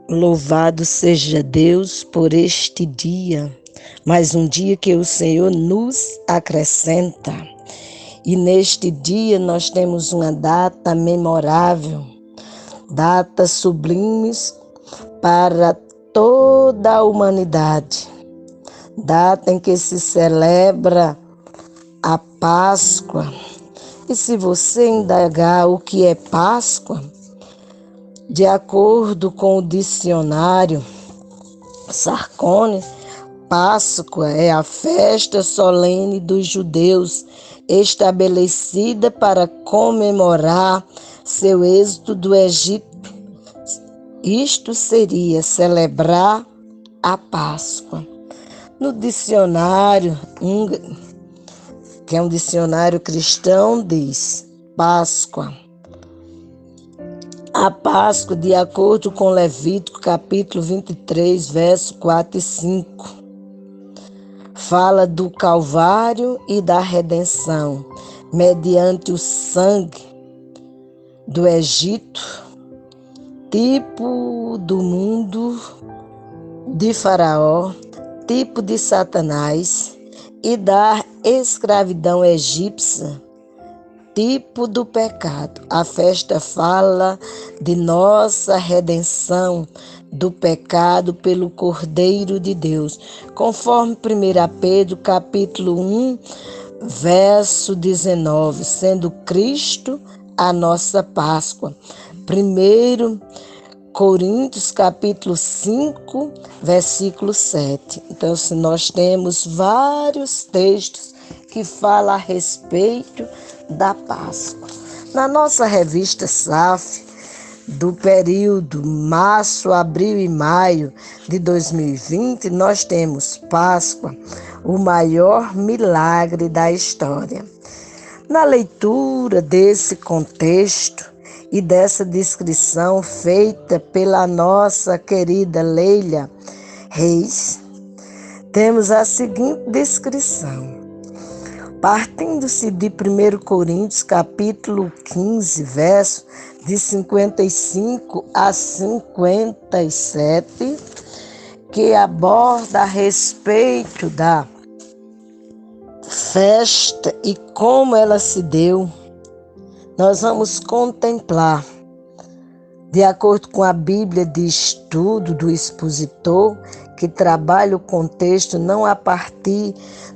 Louvado seja Deus por este dia, mais um dia que o Senhor nos acrescenta. E neste dia nós temos uma data memorável, data sublimes para toda a humanidade, data em que se celebra a Páscoa. E se você indagar o que é Páscoa, de acordo com o dicionário Sarcone, Páscoa é a festa solene dos judeus, estabelecida para comemorar seu êxodo do Egito. Isto seria celebrar a Páscoa. No dicionário, que é um dicionário cristão, diz Páscoa. A Páscoa, de acordo com Levítico, capítulo 23, verso 4 e 5, fala do Calvário e da redenção, mediante o sangue do Egito, tipo do mundo de Faraó, tipo de Satanás, e da escravidão egípcia, tipo do pecado. A festa fala de nossa redenção do pecado pelo Cordeiro de Deus, conforme 1 Pedro capítulo 1, verso 19, sendo Cristo a nossa Páscoa. 1 Coríntios capítulo 5, versículo 7. Então, se nós temos vários textos que falam a respeito da Páscoa. Na nossa revista SAF, do período março, abril e maio de 2020, nós temos Páscoa, o maior milagre da história. Na leitura desse contexto e dessa descrição feita pela nossa querida Leila Reis, temos a seguinte descrição. Partindo-se de 1 Coríntios, capítulo 15, verso de 55 a 57, que aborda a respeito da festa e como ela se deu, nós vamos contemplar, de acordo com a Bíblia de Estudo do Expositor, que trabalha o contexto não a partir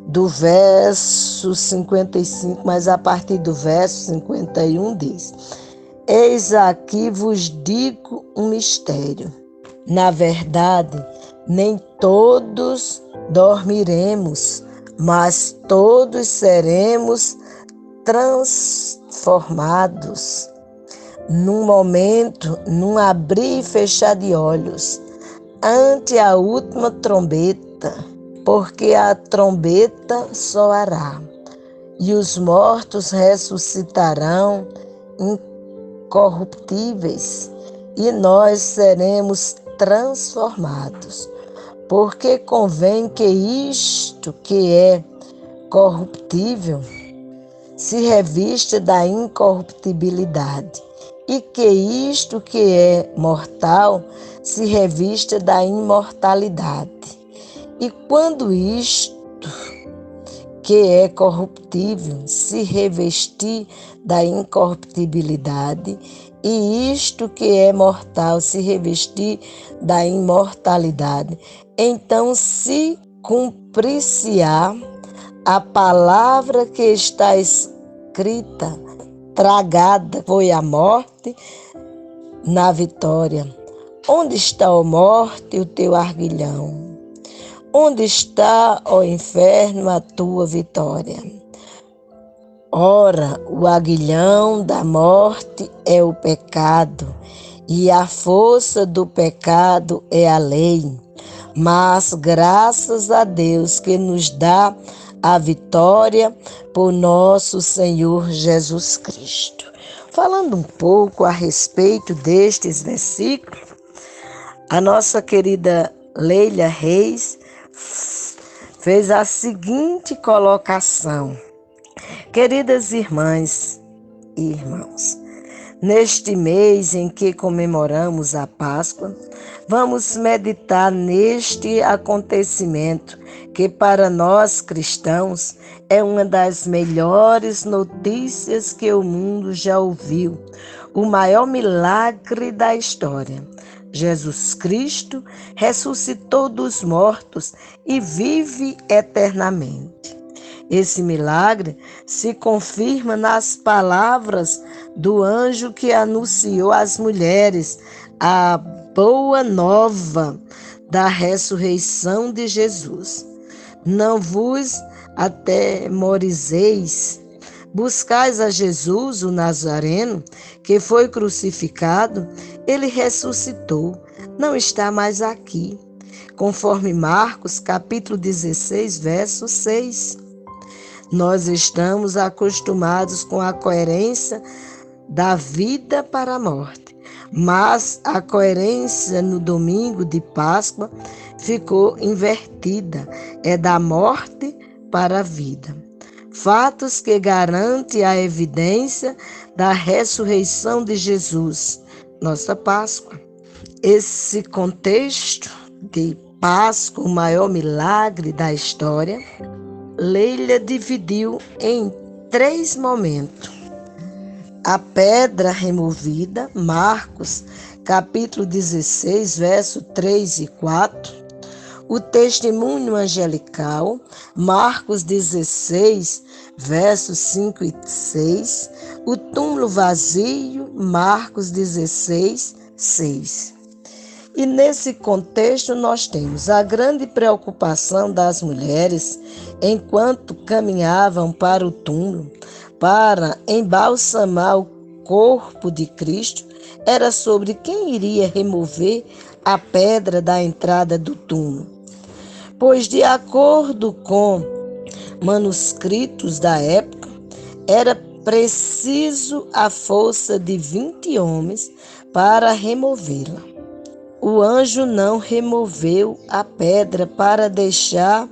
do verso 55, mas a partir do verso 51, diz: Eis aqui vos digo um mistério. Na verdade, nem todos dormiremos, mas todos seremos transformados num momento, num abrir e fechar de olhos, ante a última trombeta, porque a trombeta soará, e os mortos ressuscitarão incorruptíveis, e nós seremos transformados. Porque convém que isto que é corruptível se revista da incorruptibilidade, e que isto que é mortal se revista da imortalidade. E quando isto que é corruptível se revestir da incorruptibilidade, e isto que é mortal se revestir da imortalidade, então se cumprir-se-á a palavra que está escrita: tragada foi a morte na vitória. Onde está, ó morte, o teu arguilhão? Onde está, ó inferno, a tua vitória? Ora, o aguilhão da morte é o pecado, e a força do pecado é a lei. Mas graças a Deus que nos dá a vitória por nosso Senhor Jesus Cristo. Falando um pouco a respeito destes versículos, a nossa querida Leila Reis fez a seguinte colocação. Queridas irmãs e irmãos, Neste mês em que comemoramos a Páscoa, vamos meditar neste acontecimento que para nós cristãos é uma das melhores notícias que o mundo já ouviu, o maior milagre da história. Jesus Cristo ressuscitou dos mortos e vive eternamente. Esse milagre se confirma nas palavras do anjo que anunciou às mulheres a boa nova da ressurreição de Jesus. Não vos atemorizeis. Buscais a Jesus, o Nazareno, que foi crucificado, ele ressuscitou, não está mais aqui. Conforme Marcos, capítulo 16, verso 6. Nós estamos acostumados com a coerência da vida para a morte, mas a coerência no domingo de Páscoa ficou invertida, é da morte para a vida. Fatos que garantem a evidência da ressurreição de Jesus, nossa Páscoa. Esse contexto de Páscoa, o maior milagre da história, Leila dividiu em 3 momentos. A pedra removida, Marcos, capítulo 16, verso 3 e 4. O testemunho angelical, Marcos 16, versos 5 e 6. O túmulo vazio, Marcos 16, 6. E nesse contexto nós temos a grande preocupação das mulheres enquanto caminhavam para o túmulo para embalsamar o corpo de Cristo, era sobre quem iria remover a pedra da entrada do túmulo. Pois, de acordo com manuscritos da época, era preciso a força de 20 homens para removê-la. O anjo não removeu a pedra para deixar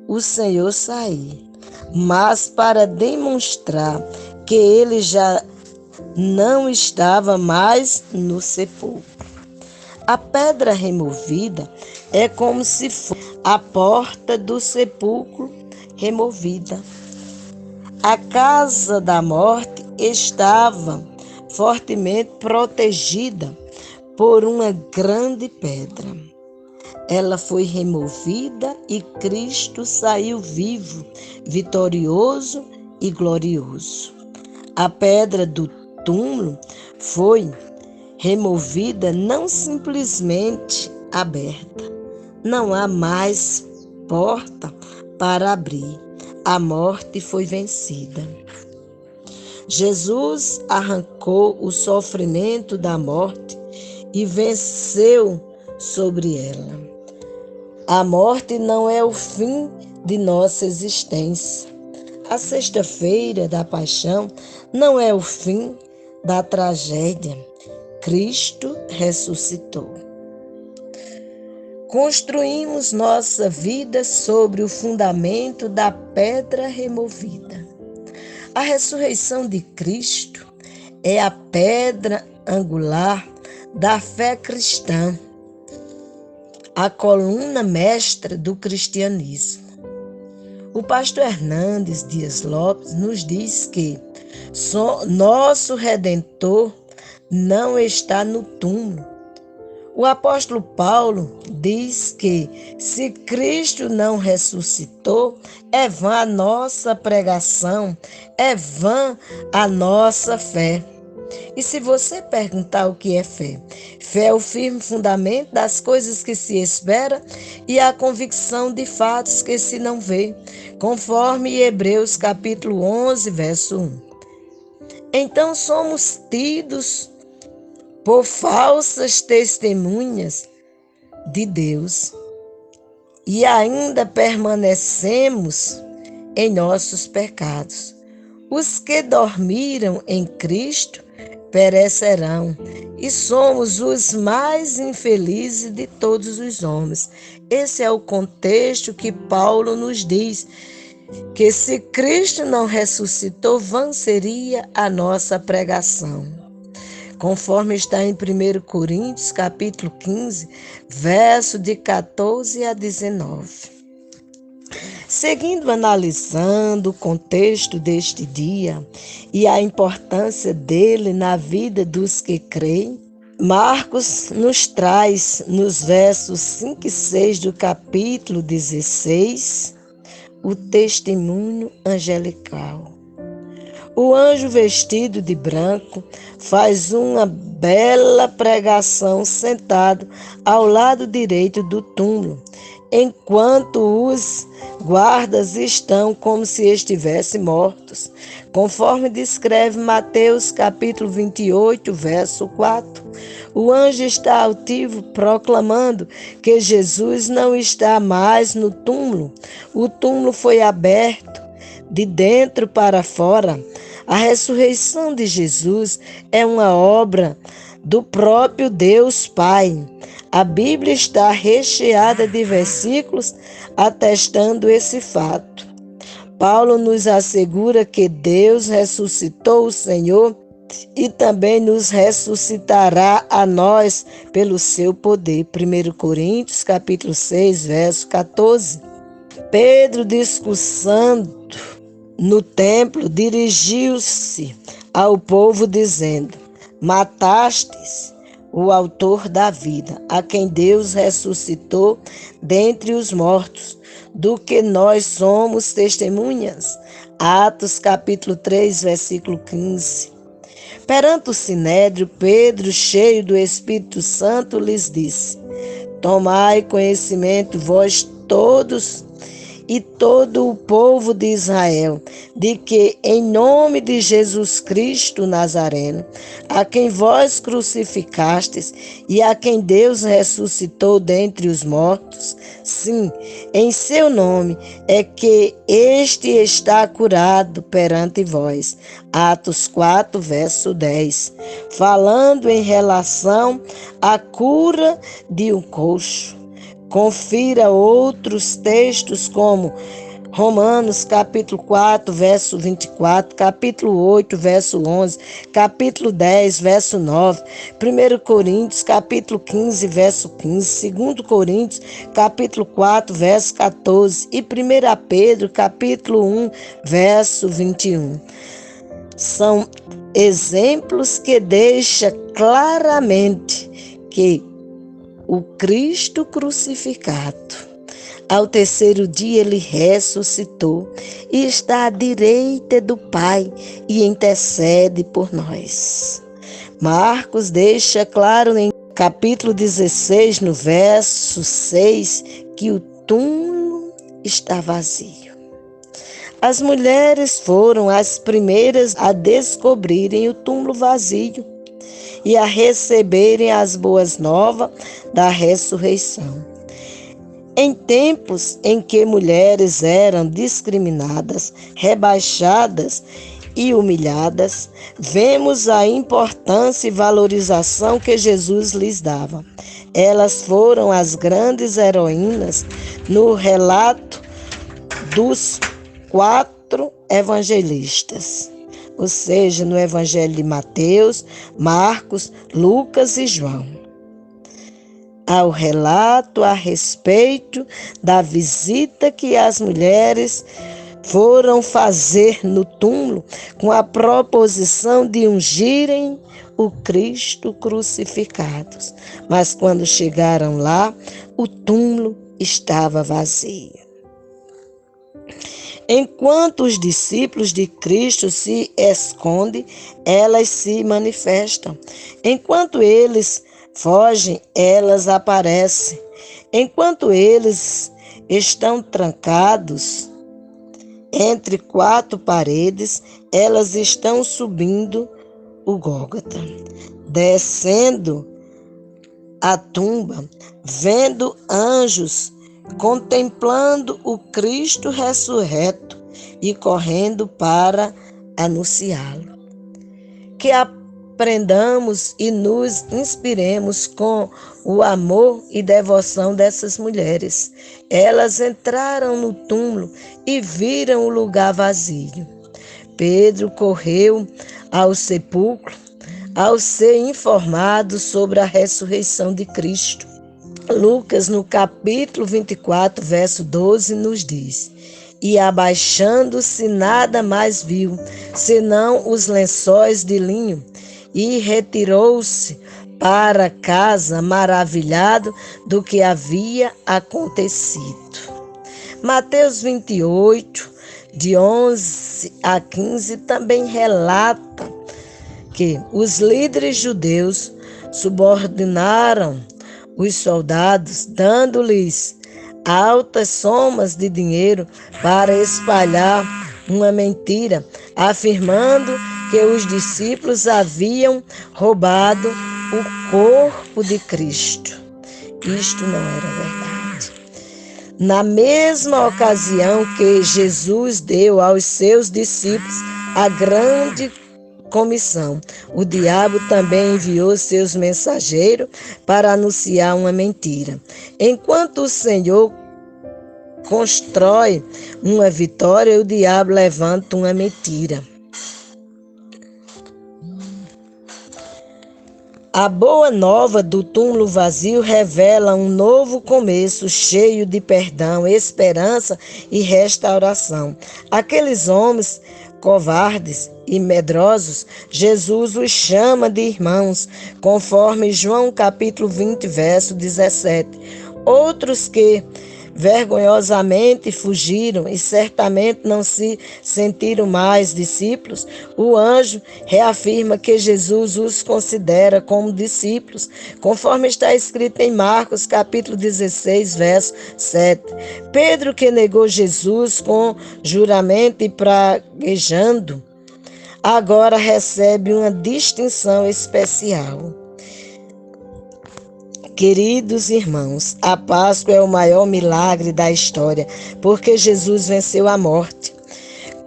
o Senhor sair, mas para demonstrar que ele já não estava mais no sepulcro. A pedra removida é como se fosse a porta do sepulcro removida. A casa da morte estava fortemente protegida por uma grande pedra. Ela foi removida e Cristo saiu vivo, vitorioso e glorioso. A pedra do túmulo foi removida, não simplesmente aberta. Não há mais porta para abrir. A morte foi vencida. Jesus arrancou o sofrimento da morte e venceu sobre ela. A morte não é o fim de nossa existência. A sexta-feira da paixão não é o fim da tragédia. Cristo ressuscitou. Construímos nossa vida sobre o fundamento da pedra removida. A ressurreição de Cristo é a pedra angular da fé cristã, a coluna mestra do cristianismo. O pastor Hernandes Dias Lopes nos diz que nosso Redentor não está no túmulo. O apóstolo Paulo diz que se Cristo não ressuscitou, é vã a nossa pregação, é vã a nossa fé. E se você perguntar o que é fé? Fé é o firme fundamento das coisas que se espera e a convicção de fatos que se não vê, conforme Hebreus capítulo 11, verso 1. Então somos tidos por falsas testemunhas de Deus e ainda permanecemos em nossos pecados. Os que dormiram em Cristo perecerão e somos os mais infelizes de todos os homens. Esse é o contexto que Paulo nos diz, que se Cristo não ressuscitou, vã seria a nossa pregação. conforme está em 1 Coríntios, capítulo 15, verso de 14 a 19. Seguindo analisando o contexto deste dia e a importância dele na vida dos que creem, Marcos nos traz, nos versos 5 e 6 do capítulo 16, o testemunho angelical. O anjo vestido de branco faz uma bela pregação sentado ao lado direito do túmulo, enquanto os guardas estão como se estivessem mortos, conforme descreve Mateus capítulo 28, verso 4. O anjo está altivo, proclamando que Jesus não está mais no túmulo. O túmulo foi aberto de dentro para fora. A ressurreição de Jesus é uma obra do próprio Deus Pai. A Bíblia está recheada de versículos atestando esse fato. Paulo nos assegura que Deus ressuscitou o Senhor e também nos ressuscitará a nós pelo seu poder. 1 Coríntios, capítulo 6, verso 14. Pedro, discursando no templo, dirigiu-se ao povo dizendo: matastes o autor da vida, a quem Deus ressuscitou dentre os mortos, do que nós somos testemunhas. Atos capítulo 3, versículo 15. Perante o sinédrio, Pedro, cheio do Espírito Santo, lhes disse: tomai conhecimento vós todos e todo o povo de Israel, de que em nome de Jesus Cristo Nazareno, a quem vós crucificastes e a quem Deus ressuscitou dentre os mortos, sim, em seu nome é que este está curado perante vós. Atos 4, verso 10. Falando em relação à cura de um coxo. Confira outros textos como Romanos capítulo 4, verso 24, capítulo 8, verso 11, capítulo 10, verso 9, 1 Coríntios capítulo 15, verso 15, 2 Coríntios capítulo 4, verso 14 e 1 Pedro capítulo 1, verso 21. São exemplos que deixam claramente que o Cristo crucificado, ao terceiro dia ele ressuscitou e está à direita do Pai e intercede por nós. Marcos deixa claro em capítulo 16, no verso 6, que o túmulo está vazio. As mulheres foram as primeiras a descobrirem o túmulo vazio e a receberem as boas novas da ressurreição. Em tempos em que mulheres eram discriminadas, rebaixadas e humilhadas, vemos a importância e valorização que Jesus lhes dava. Elas foram as grandes heroínas no relato dos 4 evangelistas. Ou seja, no Evangelho de Mateus, Marcos, Lucas e João. Ao relato a respeito da visita que as mulheres foram fazer no túmulo com a proposição de ungirem o Cristo crucificado. Mas quando chegaram lá, o túmulo estava vazio. Enquanto os discípulos de Cristo se escondem, elas se manifestam. Enquanto eles fogem, elas aparecem. Enquanto eles estão trancados entre 4 paredes, elas estão subindo o Gólgota, descendo a tumba, vendo anjos, contemplando o Cristo ressurreto e correndo para anunciá-lo. Que aprendamos e nos inspiremos com o amor e devoção dessas mulheres. Elas entraram no túmulo e viram o lugar vazio. Pedro correu ao sepulcro, ao ser informado sobre a ressurreição de Cristo. Lucas, no capítulo 24, verso 12, nos diz: E abaixando-se nada mais viu, senão os lençóis de linho, e retirou-se para casa maravilhado do que havia acontecido. Mateus 28, de 11 a 15, também relata que os líderes judeus subordinaram os soldados, dando-lhes altas somas de dinheiro para espalhar uma mentira, afirmando que os discípulos haviam roubado o corpo de Cristo. Isto não era verdade. Na mesma ocasião que Jesus deu aos seus discípulos a grande comissão, o diabo também enviou seus mensageiros para anunciar uma mentira. Enquanto o Senhor constrói uma vitória, o diabo levanta uma mentira. A boa nova do túmulo vazio revela um novo começo, cheio de perdão, esperança e restauração. Aqueles homens covardes e medrosos, Jesus os chama de irmãos, conforme João capítulo 20, verso 17. Outros que vergonhosamente fugiram e certamente não se sentiram mais discípulos, o anjo reafirma que Jesus os considera como discípulos, conforme está escrito em Marcos capítulo 16, verso 7. Pedro, que negou Jesus com juramento e praguejando, agora recebe uma distinção especial. Queridos irmãos, a Páscoa é o maior milagre da história, porque Jesus venceu a morte.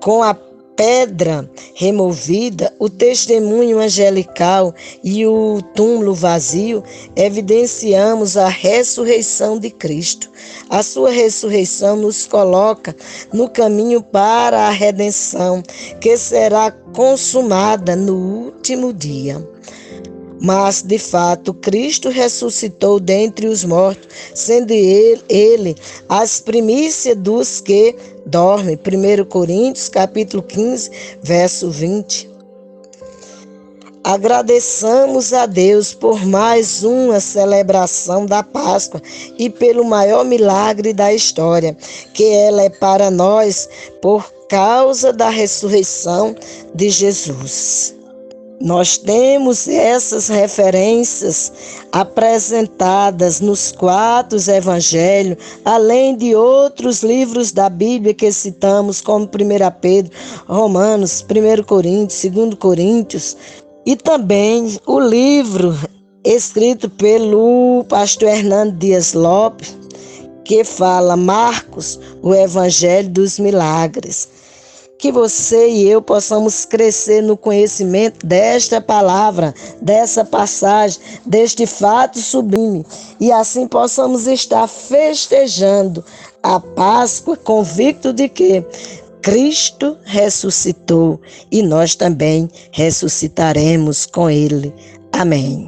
Com a pedra removida, o testemunho angelical e o túmulo vazio, evidenciamos a ressurreição de Cristo. A sua ressurreição nos coloca no caminho para a redenção, que será consumada no último dia. Mas, de fato, Cristo ressuscitou dentre os mortos, sendo ele as primícias dos que dormem. 1 Coríntios, capítulo 15, verso 20. Agradeçamos a Deus por mais uma celebração da Páscoa e pelo maior milagre da história, que ela é para nós por causa da ressurreição de Jesus. Nós temos essas referências apresentadas nos 4 evangelhos, além de outros livros da Bíblia que citamos, como 1 Pedro, Romanos, 1 Coríntios, 2 Coríntios, e também o livro escrito pelo pastor Hernando Dias Lopes, que fala Marcos, o Evangelho dos Milagres. Que você e eu possamos crescer no conhecimento desta palavra, dessa passagem, deste fato sublime, e assim possamos estar festejando a Páscoa, convicto de que Cristo ressuscitou e nós também ressuscitaremos com Ele. Amém.